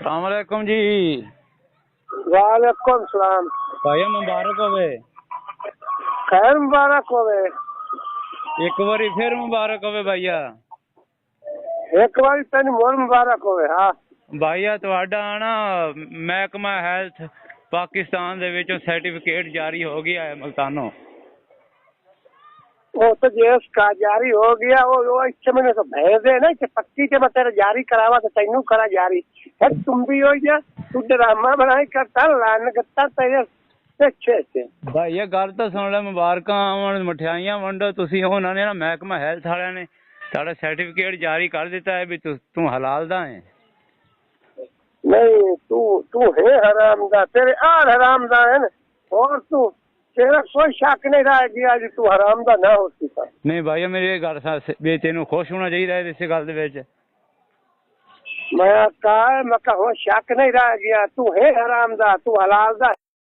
सलामकुम जी। वालेकुम सलाम। भाई मुबारक होवे। खैर मुबारक होवे। एक बारी फिर मुबारक होवे भैया। एक बार तेन मोर मुबारक होवे। हाँ भाईया ਤੁਹਾਡਾ ਨਾ ਮਹਿਕਮਾ ਹੈਲਥ ਪਾਕਿस्तान ਦੇ ਵਿੱਚੋਂ सर्टिफिकेट जारी हो गया है मुल्तानों। वो तो जेस का जारी हो गया। वो इच्छे मैंने तो भेज दे ना कि पक्की के मैं तेरे जारी करावा तो तेनू करा जारी है। तुम भी हो जा तू ड्रामा बनाई करता लान करता तेरे अच्छे अच्छे। भाईया गल तो सुन ले, मुबारਕਾਂ ਆਉਣ ਮਠਿਆਈਆਂ ਵੰਡੋ। ਤੁਸੀਂ ਉਹਨਾਂ ਨੇ ਨਾ ਮਹਿਕਮਾ ਹੈਲਥ ਵਾਲਿਆਂ ਨੇ ਤੁਹਾਡਾ सर्टिफिकेट जारी कर ਦਿੱਤਾ है भी तू हलाल दा है। नहीं तू तू है हरामदा। तेरे आर हरामदा है ना। और तू तेरा कोई शक नहीं रह गया जी तू हरामदा ना हो सकता। नहीं भाईया मेरी ये गल भी तेनू खुश होना चाहिए इस गल दे विच। मैं कहा शक नहीं रह गया। तू है हरामदा तू हलाल दा।